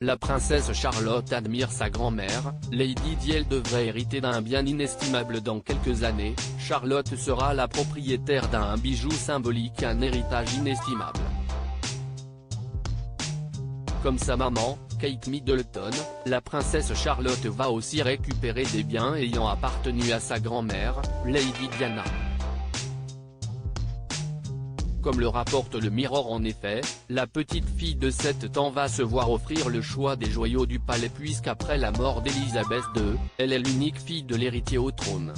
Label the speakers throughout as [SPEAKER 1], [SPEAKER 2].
[SPEAKER 1] La princesse Charlotte admire sa grand-mère, Lady Di. Elle devrait hériter d'un bien inestimable dans quelques années. Charlotte sera la propriétaire d'un bijou symbolique, un héritage inestimable. Comme sa maman, Kate Middleton, la princesse Charlotte va aussi récupérer des biens ayant appartenu à sa grand-mère, Lady Diana. Comme le rapporte le Mirror, en effet, la petite fille de 7 ans va se voir offrir le choix des joyaux du palais puisqu'après la mort d'Élisabeth II, elle est l'unique fille de l'héritier au trône.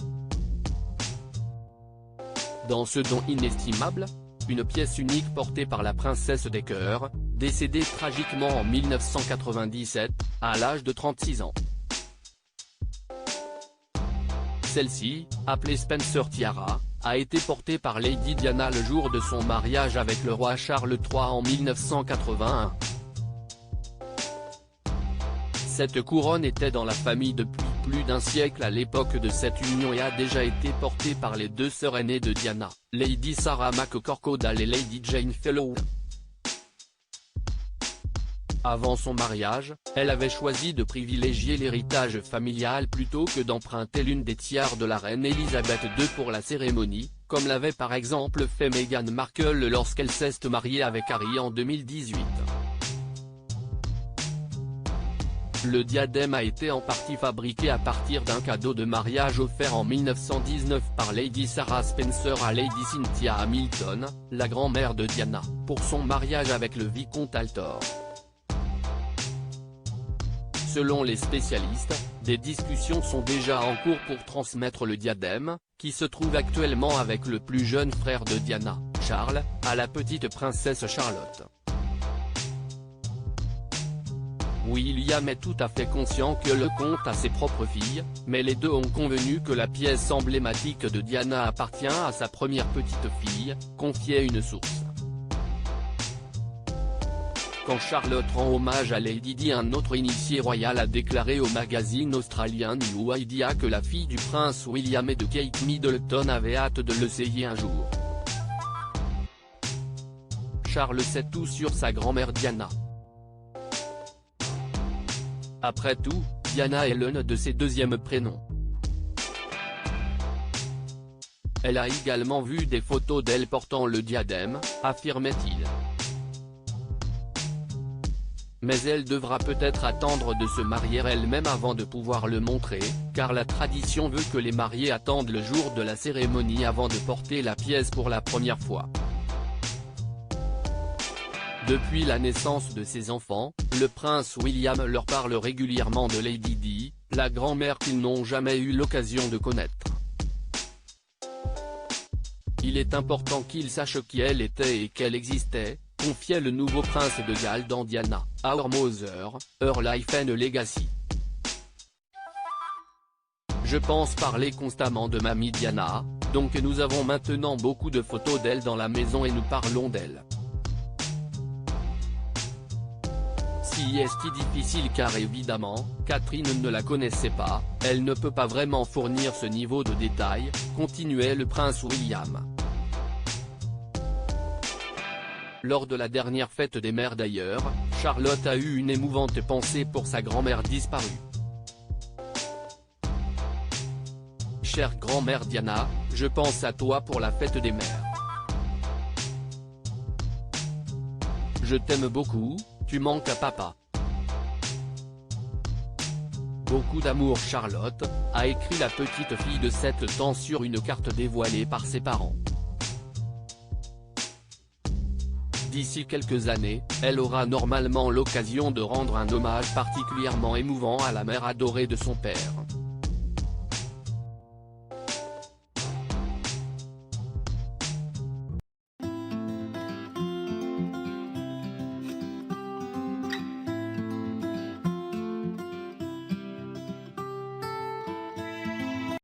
[SPEAKER 1] Dans ce don inestimable, une pièce unique portée par la princesse des cœurs, décédée tragiquement en 1997, à l'âge de 36 ans. Celle-ci, appelée Spencer Tiara, a été portée par Lady Diana le jour de son mariage avec le roi Charles III en 1981. Cette couronne était dans la famille depuis plus d'un siècle à l'époque de cette union et a déjà été portée par les deux sœurs aînées de Diana, Lady Sarah McCorquodale et Lady Jane Fellow. Avant son mariage, elle avait choisi de privilégier l'héritage familial plutôt que d'emprunter l'une des tiares de la reine Elisabeth II pour la cérémonie, comme l'avait par exemple fait Meghan Markle lorsqu'elle s'est mariée avec Harry en 2018. Le diadème a été en partie fabriqué à partir d'un cadeau de mariage offert en 1919 par Lady Sarah Spencer à Lady Cynthia Hamilton, la grand-mère de Diana, pour son mariage avec le vicomte Althor. Selon les spécialistes, des discussions sont déjà en cours pour transmettre le diadème, qui se trouve actuellement avec le plus jeune frère de Diana, Charles, à la petite princesse Charlotte. William est tout à fait conscient que le comte a ses propres filles, mais les deux ont convenu que la pièce emblématique de Diana appartient à sa première petite fille, confiait une source. Quand Charlotte rend hommage à Lady Di, un autre initié royal a déclaré au magazine australien New Idea que la fille du prince William et de Kate Middleton avait hâte de l'essayer un jour. Charles sait tout sur sa grand-mère Diana. Après tout, Diana est l'un de ses deuxièmes prénoms. Elle a également vu des photos d'elle portant le diadème, affirmait-il. Mais elle devra peut-être attendre de se marier elle-même avant de pouvoir le montrer, car la tradition veut que les mariés attendent le jour de la cérémonie avant de porter la pièce pour la première fois. Depuis la naissance de ses enfants, le prince William leur parle régulièrement de Lady Di, la grand-mère qu'ils n'ont jamais eu l'occasion de connaître. Il est important qu'ils sachent qui elle était et qu'elle existait, confiait le nouveau prince de Galles dans Diana, Our Mother, Her Life and Legacy. Je pense parler constamment de mamie Diana, donc nous avons maintenant beaucoup de photos d'elle dans la maison et nous parlons d'elle. Si est difficile car évidemment, Catherine ne la connaissait pas, elle ne peut pas vraiment fournir ce niveau de détail, continuait le prince William. Lors de la dernière fête des mères d'ailleurs, Charlotte a eu une émouvante pensée pour sa grand-mère disparue. Chère grand-mère Diana, je pense à toi pour la fête des mères. Je t'aime beaucoup, tu manques à papa. Beaucoup d'amour Charlotte, a écrit la petite fille de 7 ans sur une carte dévoilée par ses parents. D'ici quelques années, elle aura normalement l'occasion de rendre un hommage particulièrement émouvant à la mère adorée de son père.